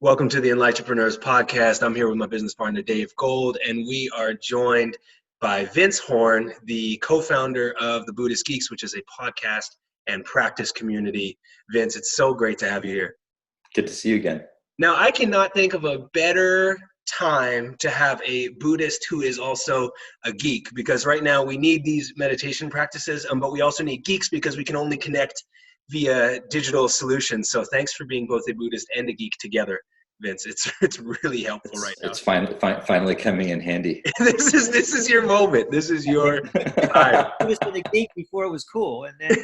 Welcome to the Enlightrepreneurs podcast. I'm here with my business partner, Dave Gold, and we are joined by Vince Horn, the co-founder of the Buddhist Geeks, which is a podcast and practice community. Vince, it's so great to have you here. Good to see you again. Now, I cannot think of a better time to have a Buddhist who is also a geek, because right now we need these meditation practices, but we also need geeks because we can only connect via digital solutions. So thanks for being both a Buddhist and a geek together, Vince. It's really helpful right now. It's finally coming in handy. This is your moment. This is your time. He was a geek before it was cool, and then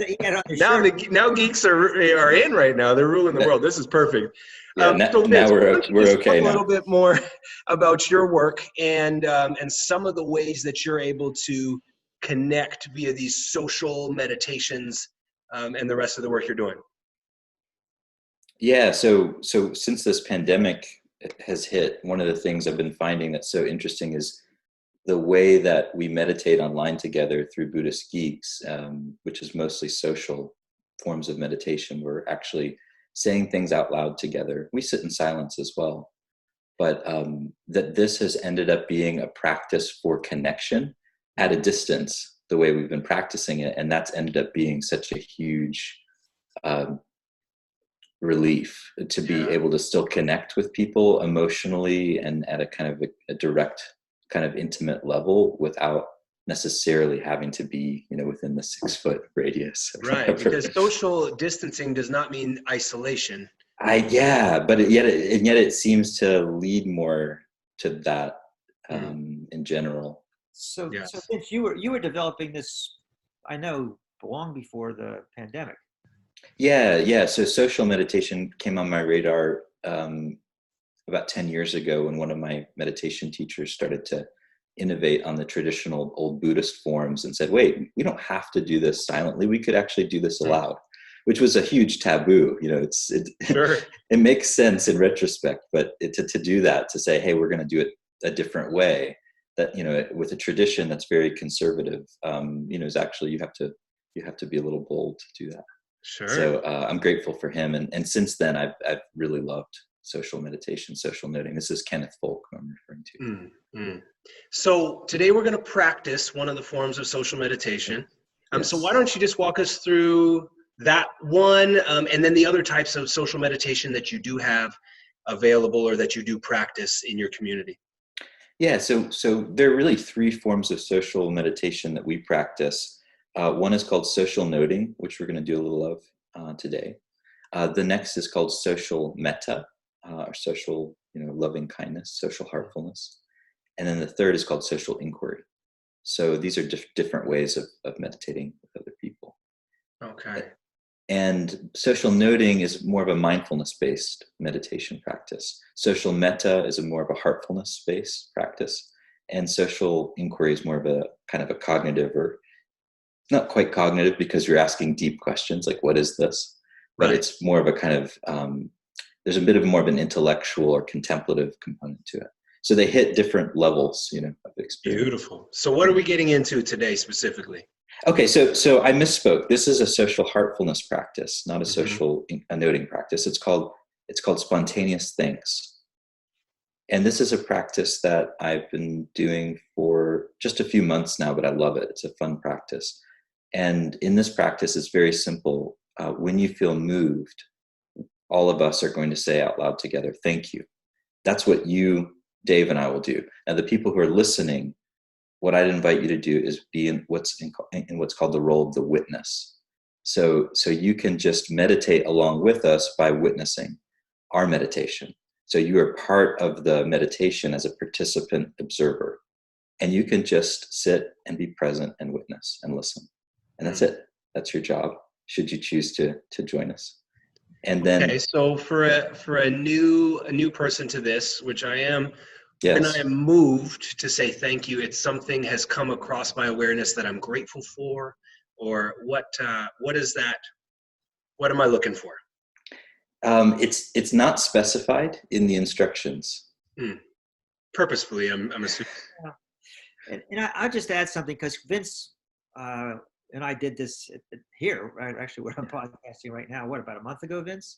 he got on the now geeks are in right now. They're ruling the world. This is perfect. Yeah, So Vince, now we're okay talk now. a little bit more about your work and some of the ways that you're able to connect via these social meditations and the rest of the work you're doing. Yeah, so since this pandemic has hit, one of the things I've been finding that's so interesting is the way that we meditate online together through Buddhist Geeks, which is mostly social forms of meditation. We're actually saying things out loud together. We sit in silence as well. But that this has ended up being a practice for connection at a distance, the way we've been practicing it. And that's ended up being such a huge relief to be able to still connect with people emotionally and at a kind of a direct, kind of intimate level without necessarily having to be, within the 6-foot radius. Right, because social distancing does not mean isolation. But yet it seems to lead more to that in general. So Vince, you were developing this, I know, long before the pandemic. Yeah. So social meditation came on my radar about 10 years ago when one of my meditation teachers started to innovate on the traditional old Buddhist forms and said, wait, we don't have to do this silently. We could actually do this aloud, which was a huge taboo. It makes sense in retrospect, but to do that, to say, hey, we're going to do it a different way, that, with a tradition that's very conservative, is actually, you have to be a little bold to do that. Sure. So I'm grateful for him. And since then, I've really loved social meditation, social noting. This is Kenneth Folk who I'm referring to. So today we're going to practice one of the forms of social meditation. Yes. So why don't you just walk us through that one and then the other types of social meditation that you do have available or that you do practice in your community? Yeah, so there are really 3 forms of social meditation that we practice. One is called social noting, which we're going to do a little of today. The next is called social metta, or social, loving kindness, social heartfulness. And then the third is called social inquiry. So these are different ways of meditating with other people. Okay. And social noting is more of a mindfulness-based meditation practice. Social metta is more of a heartfulness-based practice. And social inquiry is more of a kind of a cognitive, or not quite cognitive because you're asking deep questions like, what is this? But Right. It's more of a kind of, there's a bit of more of an intellectual or contemplative component to it. So they hit different levels, of experience. Beautiful. So what are we getting into today specifically? Okay, so I misspoke. This is a social heartfulness practice, not a social noting practice. It's called spontaneous things. And this is a practice that I've been doing for just a few months now, but I love it. It's a fun practice. And in this practice, it's very simple. When you feel moved, all of us are going to say out loud together, thank you. That's what you, Dave, and I will do. Now, the people who are listening, what I'd invite you to do is be in what's called the role of the witness. So you can just meditate along with us by witnessing our meditation. So you are part of the meditation as a participant observer, and you can just sit and be present and witness and listen. And that's it. That's your job, should you choose to join us. And then, okay, so for a new person to this, which I am, yes. when I am moved to say thank you, it's something has come across my awareness that I'm grateful for, or what is that? What am I looking for? It's not specified in the instructions. Purposefully, I'm assuming. And I'll just add something, because Vince and I did this here, right? Actually, we're podcasting right now. What, about a month ago, Vince?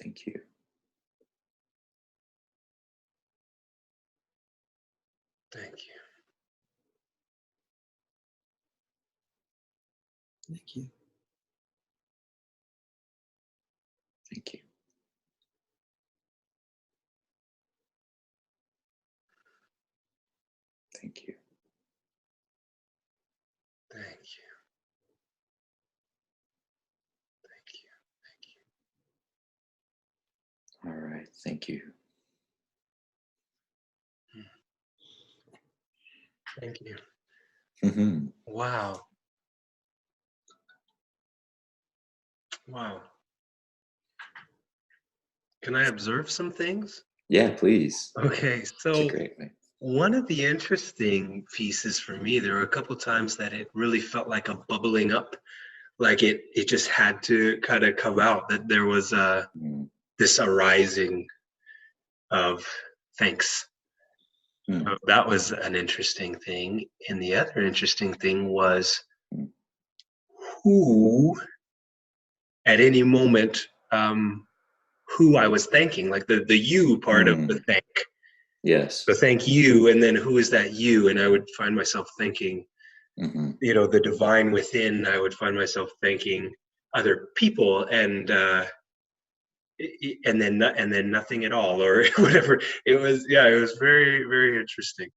Thank you. Thank you. Thank you. Thank you. Thank you. Thank you. Thank you. All right. Thank you. Thank you. Mm-hmm. Wow. Wow. Can I observe some things? Yeah, please. Okay, It's a so great way. one of the interesting pieces for me, there were a couple times that it really felt like a bubbling up, like it just had to kind of come out, that there was Mm. this arising of thanks. Mm. That was an interesting thing. And the other interesting thing was Mm. who, at any moment, who I was thanking, like the you part of the Mm. thank. Yes. So thank you, and then who is that you? And I would find myself thanking, Mm-hmm. the divine within. I would find myself thanking other people, and then nothing at all, or whatever. It was very, very interesting.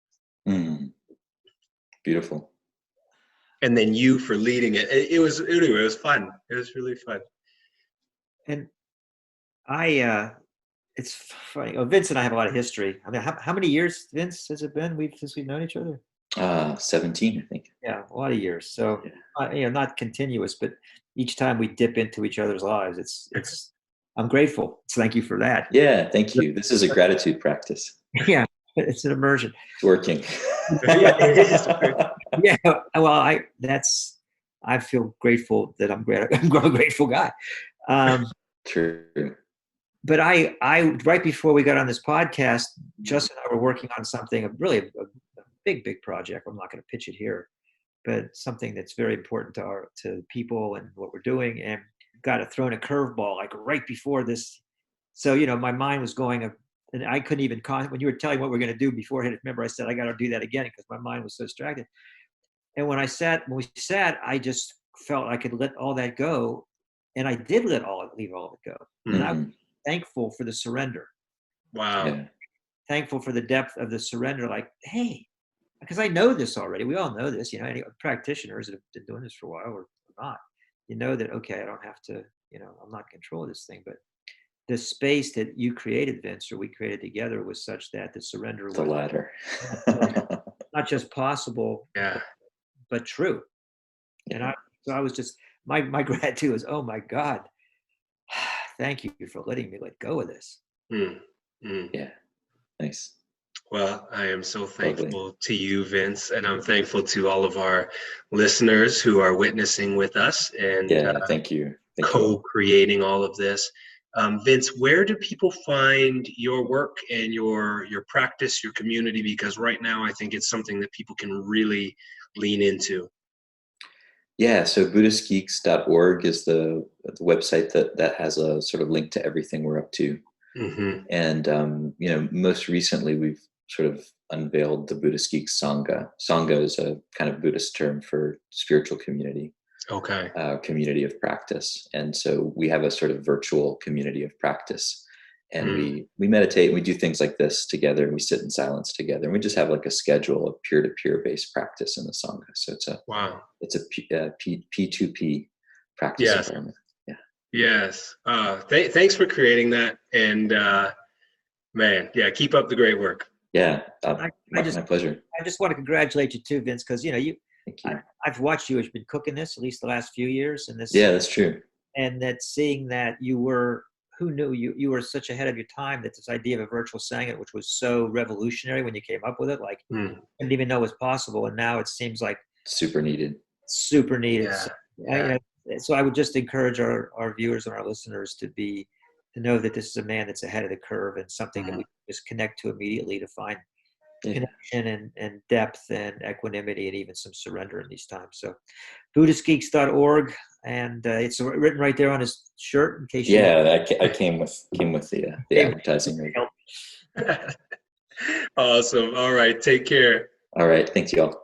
Mm. Beautiful. And then you for leading it. It was anyway. It was fun. It was really fun. And it's funny. Oh, Vince and I have a lot of history. I mean, how many years, Vince, has it been since we've known each other? 17, I think. Yeah, a lot of years. So, Yeah. not continuous, but each time we dip into each other's lives, it's. I'm grateful. So thank you for that. Yeah, thank you. This is a gratitude practice. Yeah, it's an immersion. It's working. Yeah, it is. Yeah, well, I feel grateful that I'm a grateful guy. True. But I right before we got on this podcast, Justin and I were working on something, a big project. I'm not going to pitch it here, but something that's very important to people and what we're doing, and got thrown a curveball like right before this. So my mind was going, and I couldn't even when you were telling what we're going to do beforehand. Remember, I said I got to do that again because my mind was so distracted. And when we sat, I just felt I could let all that go, and I did leave all of it go, and I was thankful for the surrender. Wow. Yeah. Thankful for the depth of the surrender. Like, hey, because I know this already. We all know this. Any practitioners that have been doing this for a while or not, that okay, I don't have to. I'm not in control of this thing, but the space that you created, Vince, or we created together, was such that the surrender The was latter. not just possible, Yeah. but true. And I was just my gratitude was, oh my God, thank you for letting me let go of this. Yeah. Nice. Well, I am so thankful to you, Vince, and I'm thankful to all of our listeners who are witnessing with us and Thank you. co-creating all of this. Vince, where do people find your work and your practice, your community? Because right now, I think it's something that people can really lean into. Yeah, so BuddhistGeeks.org is the website that has a sort of link to everything we're up to. Mm-hmm. And most recently we've sort of unveiled the Buddhist Geeks Sangha. Sangha is a kind of Buddhist term for spiritual community. Okay. Community of practice. And so we have a sort of virtual community of practice. And we meditate, and we do things like this together, and we sit in silence together, and we just have like a schedule of peer-to-peer based practice in the Sangha. So it's a P2P practice environment. Yeah. Yes. Thanks for creating that. And man, keep up the great work. Yeah. My pleasure. I just want to congratulate you too, Vince, because Thank you. I've watched you. You've been cooking this at least the last few years, and this. Yeah, that's true. And that seeing that who knew you were such ahead of your time, that this idea of a virtual Sangha, which was so revolutionary when you came up with it, like I didn't even know it was possible, and now it seems like super needed. Yeah. So I would just encourage our viewers and our listeners to know that this is a man that's ahead of the curve, and something that we just connect to immediately to find connection and depth and equanimity and even some surrender in these times. So BuddhistGeeks.org. and it's written right there on his shirt in case you. Yeah, I came with the advertising. Awesome. All right. Take care. All right, thanks y'all.